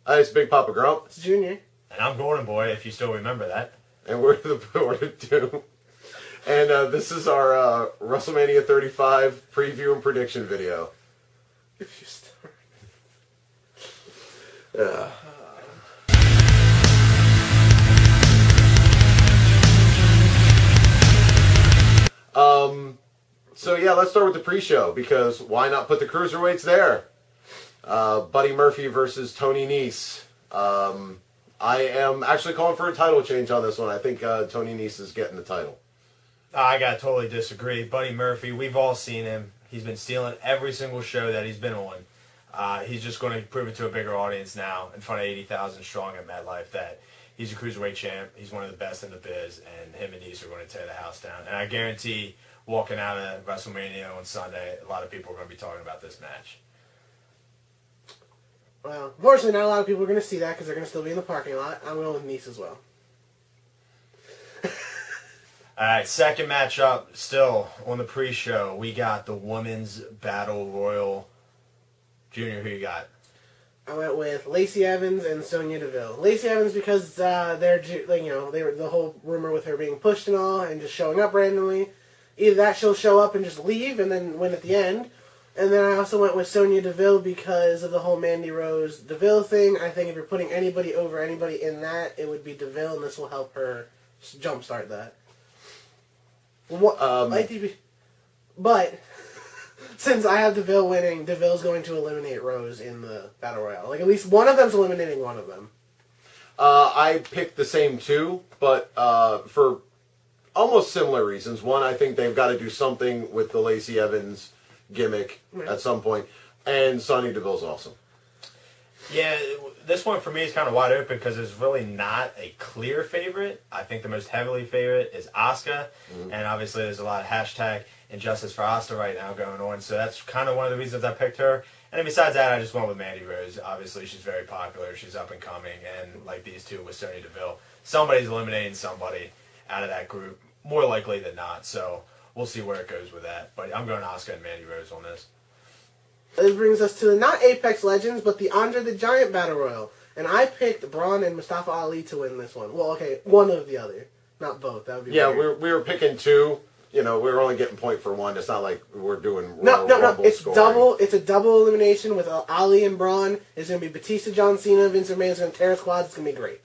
Hi, it's Big Papa Grump. It's Junior. And I'm GoldenBoy, if you still remember that. And we're the Board of Doom. And this is our WrestleMania 35 preview and prediction video. If you start. So yeah, let's start with the pre-show, because why not put the cruiserweights there? Buddy Murphy versus Tony Nese. I am actually calling for a title change on this one. I think Tony Nese is getting the title. I gotta totally disagree. Buddy Murphy, we've all seen him. He's been stealing every single show that he's been on. He's just going to prove it to a bigger audience now in front of 80,000 strong at MetLife that he's a cruiserweight champ. He's one of the best in the biz, and him and Nese are going to tear the house down. And I guarantee, walking out of WrestleMania on Sunday, a lot of people are going to be talking about this match. Well, unfortunately, not a lot of people are going to see that because they're going to still be in the parking lot. I'm going with Nese as well. All right, second matchup, still on the pre-show. We got the Women's Battle Royal. Junior, who you got? I went with Lacey Evans and Sonya Deville. Lacey Evans because they're, like, they were the whole rumor with her being pushed and all, and just showing up randomly. Either that she'll show up and just leave and then win at the end. And then I also went with Sonya Deville because of the whole Mandy Rose Deville thing. I think if you're putting anybody over anybody in that, it would be Deville, and this will help her jumpstart that. But since I have Deville winning, Deville's going to eliminate Rose in the Battle Royale. Like, at least one of them's eliminating one of them. I picked the same two, but for almost similar reasons. One, I think they've got to do something with the Lacey Evans gimmick at some point, and Sonya Deville's awesome. Yeah, this one for me is kind of wide open because there's really not a clear favorite. I think the most heavily favorite is Asuka, and obviously there's a lot of hashtag injustice for Asuka right now going on, so that's kind of one of the reasons I picked her. And then besides that, I just went with Mandy Rose. Obviously, she's very popular, she's up and coming, and like these two with Sonya Deville, somebody's eliminating somebody out of that group, more likely than not, so we'll see where it goes with that. But I'm going Asuka and Mandy Rose on this. This brings us to not Apex Legends, but the Andre the Giant Battle Royal. And I picked Braun and Mustafa Ali to win this one. Well, okay, one of the other. Not both. That would be weird. we were picking two. We were only getting point for one. It's not like we're doing No. It's scoring. double. It's a double elimination with Ali and Braun. It's going to be Batista, John Cena, Vince McMahon's going to tear a squad. It's going to be great.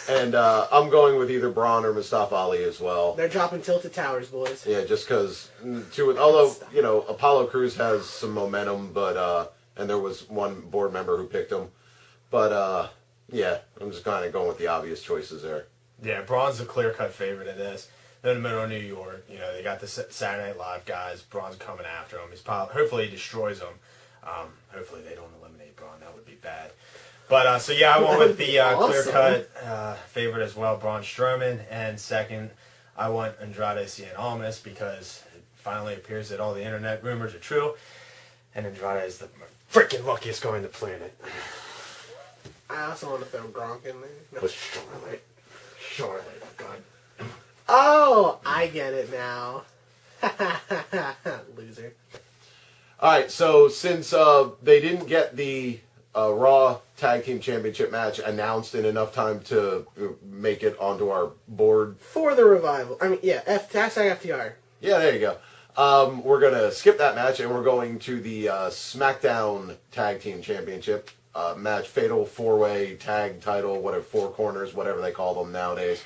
And I'm going with either Braun or Mustafa Ali as well. They're dropping Tilted Towers, boys. Yeah, just because although Apollo Crews has some momentum, but and there was one board member who picked him, but yeah, I'm just kind of going with the obvious choices there. Yeah, Braun's a clear-cut favorite in this. They're in the middle of New York. They got the Saturday Night Live guys. Braun's coming after him. Hopefully he destroys them. Hopefully they don't eliminate Braun. That would be bad. But, so yeah, I went with the clear-cut favorite as well, Braun Strowman. And second, I went Andrade Cien Almas because it finally appears that all the internet rumors are true. And Andrade is the freaking luckiest guy on the planet. I also want to throw Gronk in there. No. But Charlotte, God. Oh, I get it now. Loser. All right, so since they didn't get the Raw Tag Team Championship match announced in enough time to make it onto our board. For the revival. I mean, yeah, hashtag FTR. Yeah, there you go. We're going to skip that match, and we're going to the SmackDown Tag Team Championship match. Fatal 4-way tag title, whatever, 4 corners, whatever they call them nowadays.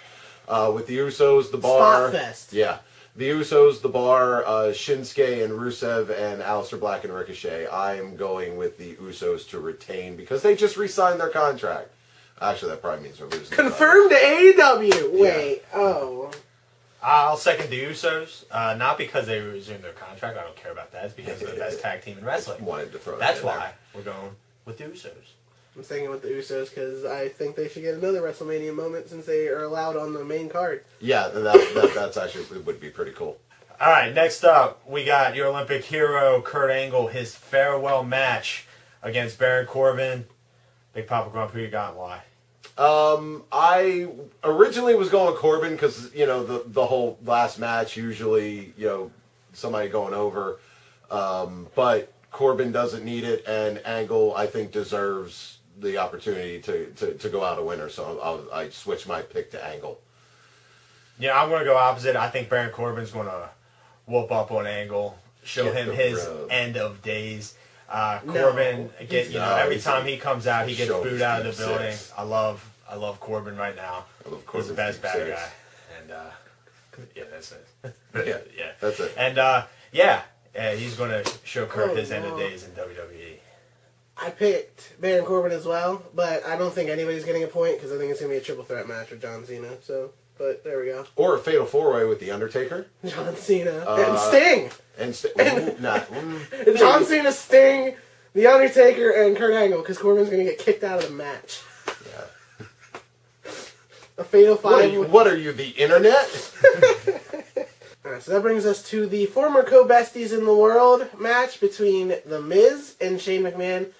With the Usos, the Bar. Spotfest. Yeah. The Usos, the Bar, Shinsuke and Rusev, and Aleister Black and Ricochet. I am going with the Usos to retain because they just re-signed their contract. Actually, that probably means they're losing. Confirmed to AEW. Wait, oh. I'll second the Usos. Not because they resumed their contract. I don't care about that. It's because they're the best tag team in wrestling. Wanted to throw That's that in why there. we're going with the Usos. I'm sticking with the Usos because I think they should get another WrestleMania moment since they are allowed on the main card. Yeah, that's actually would be pretty cool. All right, next up, we got your Olympic hero, Kurt Angle, his farewell match against Baron Corbin. Big Papa Grump, who you got and why? I originally was going Corbin because, the whole last match, usually, somebody going over. But Corbin doesn't need it, and Angle, I think, deserves the opportunity to go out a winner. So I switch my pick to Angle. Yeah, I'm going to go opposite. I think Baron Corbin's going to whoop up on Angle, show him his end of days. Corbin, every time he comes out, he gets booed out of the building. I love Corbin right now. I love Corbin. He's the best bad guy. And, yeah, that's it. Yeah, that's it. And, he's going to show Kurt his end of days in WWE. I picked Baron Corbin as well, but I don't think anybody's getting a point because I think it's going to be a triple threat match with John Cena. So, but there we go. Or a fatal 4-way with The Undertaker. John Cena. And Sting! And John Cena, Sting, The Undertaker, and Kurt Angle, because Corbin's going to get kicked out of the match. Yeah. A fatal 5. What are you, the internet? Alright, so that brings us to the former co-besties in the world match between The Miz and Shane McMahon.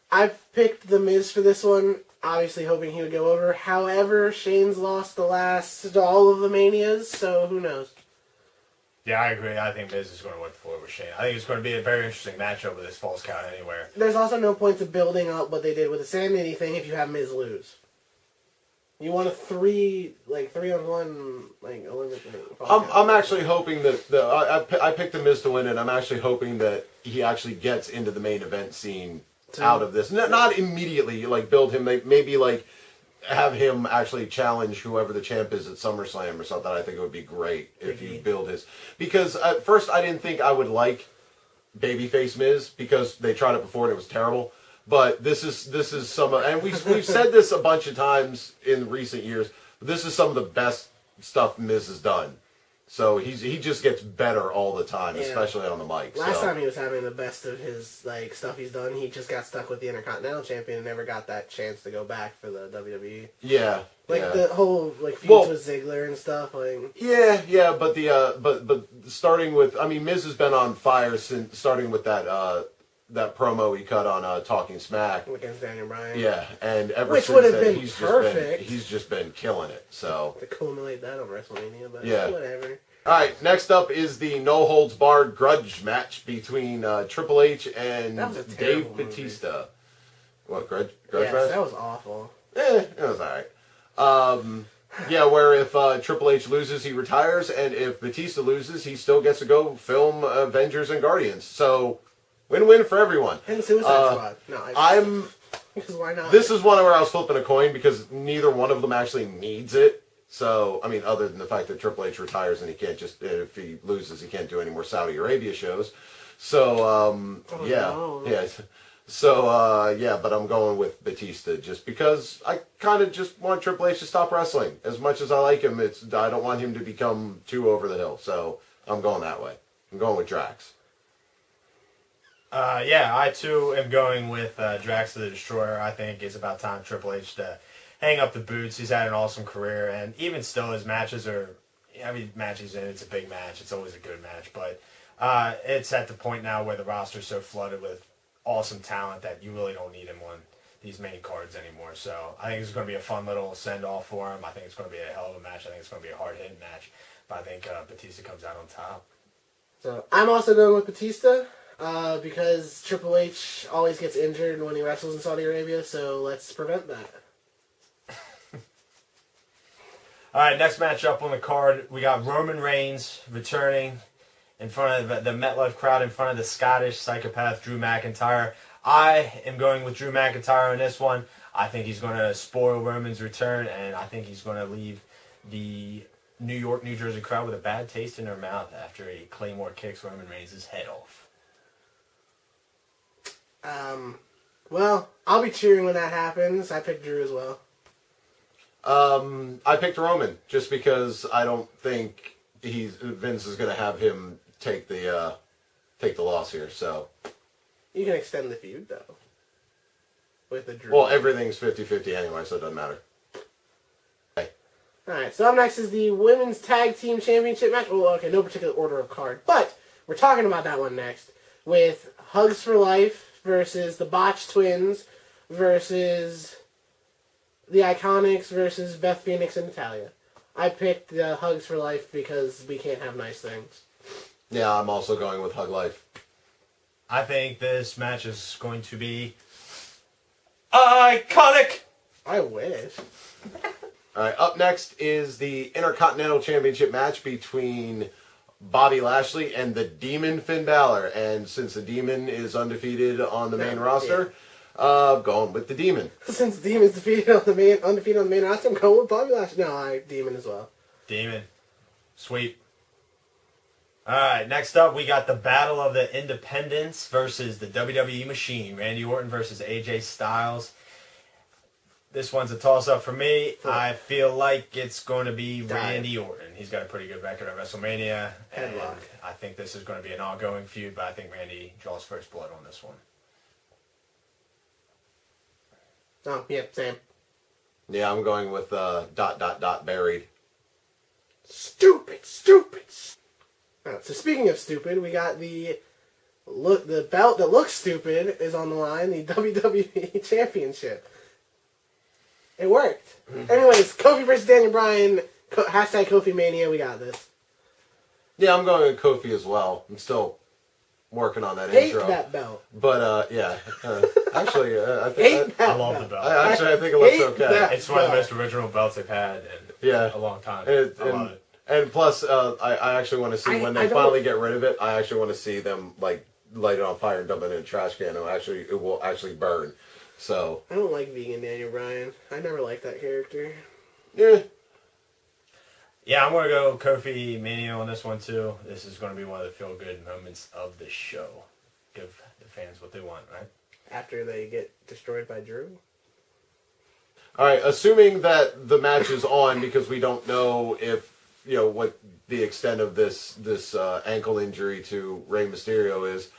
I've picked The Miz for this one, obviously hoping he would go over. However, Shane's lost all of the Manias, so who knows? Yeah, I agree. I think Miz is going to win forward with Shane. I think it's going to be a very interesting matchup with this Falls Count Anywhere. There's also no point to building up what they did with the Sanity thing if you have Miz lose. You want a 3-on-1 elimination. I'm actually hoping that I picked the Miz to win, and I'm actually hoping that he actually gets into the main event scene out of this. Not immediately, build him, maybe have him actually challenge whoever the champ is at SummerSlam or something. I think it would be great if you build his... Because at first I didn't think I would like babyface Miz, because they tried it before and it was terrible. But this is some... And we've said this a bunch of times in recent years. This is some of the best stuff Miz has done. So he just gets better all the time, especially on the mic. Last time he was having the best of his stuff he's done, he just got stuck with the Intercontinental Champion and never got that chance to go back for the WWE. Yeah. The whole feuds with Ziggler and stuff. Yeah, but but starting with, Miz has been on fire since starting with that promo he cut on Talking Smack against Daniel Bryan. Yeah, and ever which since would have then, been perfect. He's just been killing it. So to culminate that on WrestleMania, but whatever. All right, next up is the No Holds Barred grudge match between Triple H and Dave Batista. What, grudge match? That was awful. It was all right. Where if Triple H loses, he retires, and if Batista loses, he still gets to go film Avengers and Guardians. So, win-win for everyone. And Suicide Squad. No, because why not? This is one where I was flipping a coin because neither one of them actually needs it. So, other than the fact that Triple H retires and he can't if he loses, he can't do any more Saudi Arabia shows. So, no. So, but I'm going with Batista just because I kind of just want Triple H to stop wrestling. As much as I like him, I don't want him to become too over the hill. So, I'm going that way. I'm going with Drax. I too am going with Drax the Destroyer. I think it's about time Triple H to hang up the boots. He's had an awesome career, and even still, his matches are... matches in, it's a big match. It's always a good match, but it's at the point now where the roster's so flooded with awesome talent that you really don't need him on these main cards anymore. So I think it's going to be a fun little send-off for him. I think it's going to be a hell of a match. I think it's going to be a hard-hitting match, but I think Batista comes out on top. So I'm also going with Batista. Because Triple H always gets injured when he wrestles in Saudi Arabia, so let's prevent that. All right, next match up on the card, we got Roman Reigns returning in front of the MetLife crowd, in front of the Scottish psychopath Drew McIntyre. I am going with Drew McIntyre on this one. I think he's going to spoil Roman's return, and I think he's going to leave the New York, New Jersey crowd with a bad taste in their mouth after a Claymore kicks Roman Reigns' head off. Well, I'll be cheering when that happens. I picked Drew as well. I picked Roman just because I don't think Vince is going to have him take the loss here. So you can extend the feud though with the Drew. Well, everything's 50-50 anyway, so it doesn't matter. Okay. All right. So up next is the Women's Tag Team Championship match. Well, okay, no particular order of card, but we're talking about that one next with Hugs for Life versus the Botch Twins versus the Iconics versus Beth Phoenix and Natalya. I picked the Hugs for Life because we can't have nice things. Yeah, I'm also going with Hug Life. I think this match is going to be iconic. I wish. All right, up next is the Intercontinental Championship match between Bobby Lashley and the Demon Finn Balor. And since the Demon is undefeated on the main roster, going with the Demon. Since the Demon's undefeated on the main roster, I'm going with Bobby Lashley. No, Demon as well. Demon. Sweep. Alright, next up we got the Battle of the Independents versus the WWE Machine. Randy Orton versus AJ Styles. This one's a toss-up for me. I feel like it's going to be Randy Orton. He's got a pretty good record at WrestleMania. And I think this is going to be an ongoing feud, but I think Randy draws first blood on this one. Oh, yep, same. Yeah, I'm going with ... buried. Stupid. Right, so speaking of stupid, we got the belt that looks stupid is on the line, the WWE Championship. It worked. Anyways, Kofi versus Daniel Bryan, hashtag Kofi Mania, we got this. Yeah, I'm going with Kofi as well. I'm still working on that Hate intro. that belt. But, yeah. Actually, I love the belt. I think it looks okay. It's one of the most original belts they've had in a long time. I love it. And plus, I actually want to see when they finally get rid of it. I actually want to see them like light it on fire and dump it in a trash can. It will actually burn. So I don't like vegan Daniel Bryan. I never liked that character. Yeah, I'm going to go Kofi Mania on this one too. This is going to be one of the feel-good moments of the show. Give the fans what they want, right? After they get destroyed by Drew. All right. Assuming that the match is on, because we don't know if what the extent of this ankle injury to Rey Mysterio is.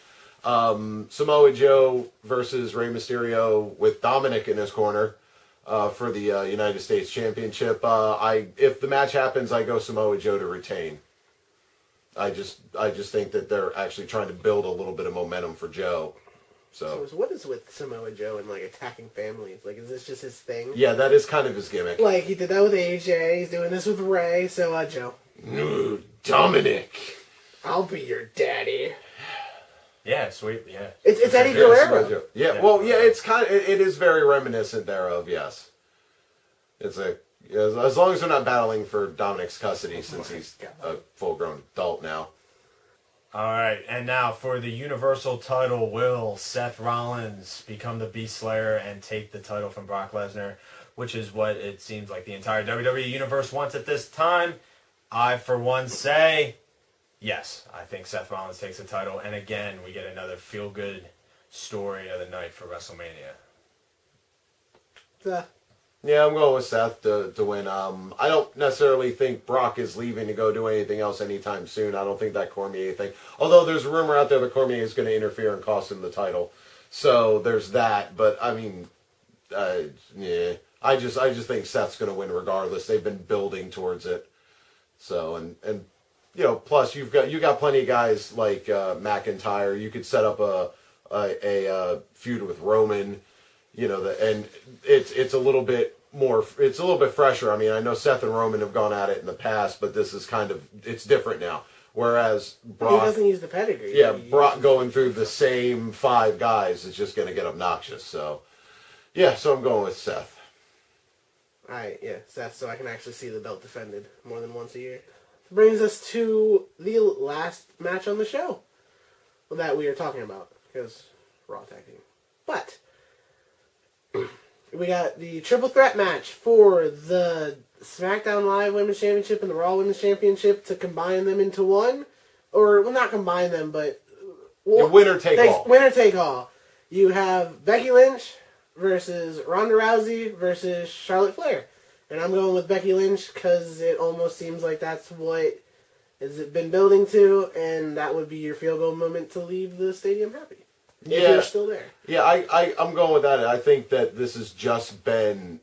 Samoa Joe versus Rey Mysterio with Dominic in his corner for the United States Championship. If the match happens, I go Samoa Joe to retain. I just think that they're actually trying to build a little bit of momentum for Joe. So what is with Samoa Joe and like attacking families? Like, is this just his thing? Yeah, that is kind of his gimmick. Like, he did that with AJ. He's doing this with Ray. So, Joe. No, Dominic. I'll be your daddy. Yeah, sweet. Yeah, it's Eddie Guerrero. Yeah, well, yeah, it is very reminiscent thereof. Yes, it's as long as they're not battling for Dominic's custody, since he's a full-grown adult now. All right, and now for the Universal title, will Seth Rollins become the Beast Slayer and take the title from Brock Lesnar, which is what it seems like the entire WWE Universe wants at this time? I, for one, say yes. I think Seth Rollins takes the title, and again, we get another feel-good story of the night for WrestleMania. Yeah, I'm going with Seth to win. I don't necessarily think Brock is leaving to go do anything else anytime soon. I don't think that Cormier thing. Although there's a rumor out there that Cormier is going to interfere and cost him the title. So there's that. But I mean, yeah, I just think Seth's going to win regardless. They've been building towards it. So and plus you got plenty of guys like McIntyre. You could set up a feud with Roman. And it's a little bit more, it's a little bit fresher. I mean, I know Seth and Roman have gone at it in the past, but this is it's different now. Whereas Brock, he doesn't use the pedigree. Yeah, Brock going through the same 5 guys is just going to get obnoxious. So, yeah, so I'm going with Seth. Alright, yeah, Seth, so I can actually see the belt defended more than once a year. Brings us to the last match on the show that we are talking about, because Raw tag team. But we got the triple threat match for the SmackDown Live Women's Championship and the Raw Women's Championship to combine them into one. Or, well, not combine them, but winner take all. Winner take all. You have Becky Lynch versus Ronda Rousey versus Charlotte Flair. And I'm going with Becky Lynch because it almost seems like that's what has been building to, and that would be your field goal moment to leave the stadium happy. If you're still there. Yeah, I'm going with that. I think that this has just been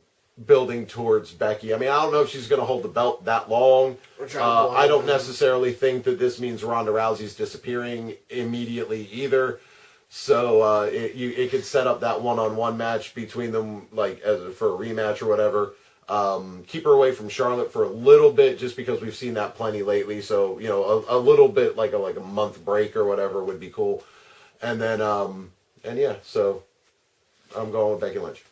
building towards Becky. I mean, I don't know if she's going to hold the belt that long. I don't necessarily think that this means Ronda Rousey's disappearing immediately either. So it could set up that one-on-one match between them, like for a rematch or whatever. Keep her away from Charlotte for a little bit, just because we've seen that plenty lately. So a little bit like a month break or whatever would be cool. And then, and yeah, so I'm going with Becky Lynch.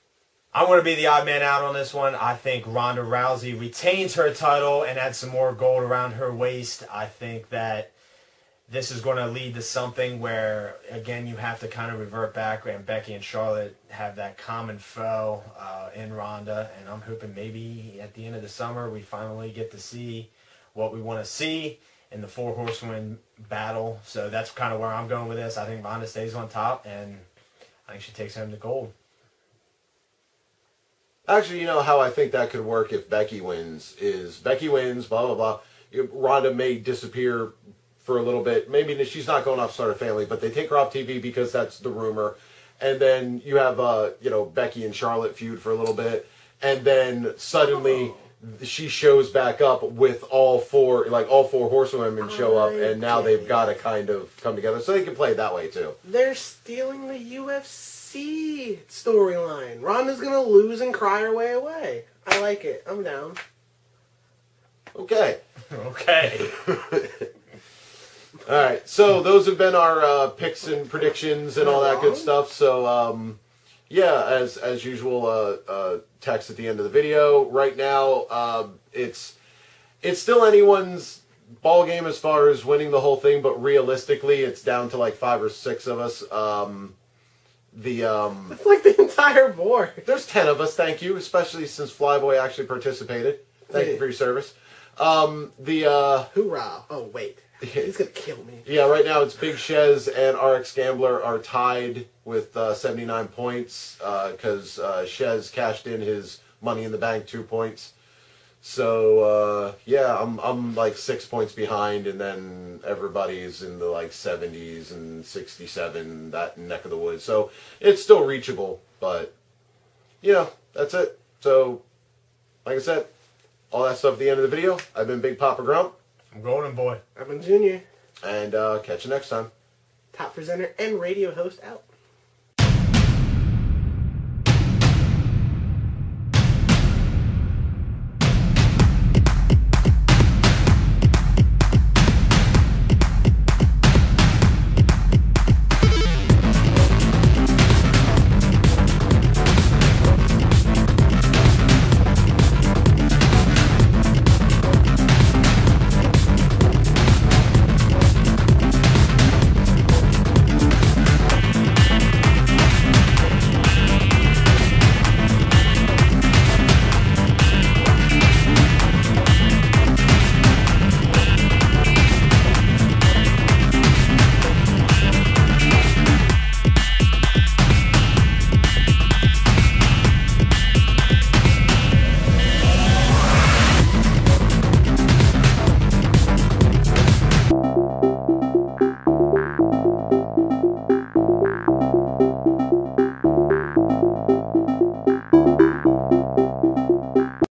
I'm going to be the odd man out on this one. I think Ronda Rousey retains her title and adds some more gold around her waist. I think that this is going to lead to something where, again, you have to kind of revert back, and Becky and Charlotte have that common foe in Ronda, and I'm hoping maybe at the end of the summer we finally get to see what we want to see in the Four Horsewomen battle. So that's kind of where I'm going with this. I think Ronda stays on top, and I think she takes home the gold. Actually, you know how I think that could work if Becky wins is Becky wins, blah, blah, blah. Ronda may disappear for a little bit. Maybe she's not going off Start a Family, but they take her off TV because that's the rumor. And then you have, Becky and Charlotte feud for a little bit. And then suddenly she shows back up with all four horsewomen show up. And now they've got to kind of come together. So they can play it that way, too. They're stealing the UFC storyline. Ronda's gonna lose and cry her way away. I like it. I'm down. Okay. Okay. All right. So those have been our picks and predictions and all that good stuff. So, yeah, as usual, text at the end of the video. Right now, it's still anyone's ball game as far as winning the whole thing, but realistically, it's down to like 5 or 6 of us. It's like the entire board. There's 10 of us, thank you, especially since Flyboy actually participated. Thank you for your service. Hoorah. Oh, wait. He's going to kill me. Yeah, right now it's Big Shez and RX Gambler are tied with 79 points because Shez cashed in his Money in the Bank 2 points. So, yeah, I'm like 6 points behind, and then everybody's in the like 70s and 67, that neck of the woods. So it's still reachable, but, that's it. So, like I said, all that stuff at the end of the video. I've been Big Papa Grump. I'm GoldenBoy. I've been Junior. And catch you next time. Top presenter and radio host out.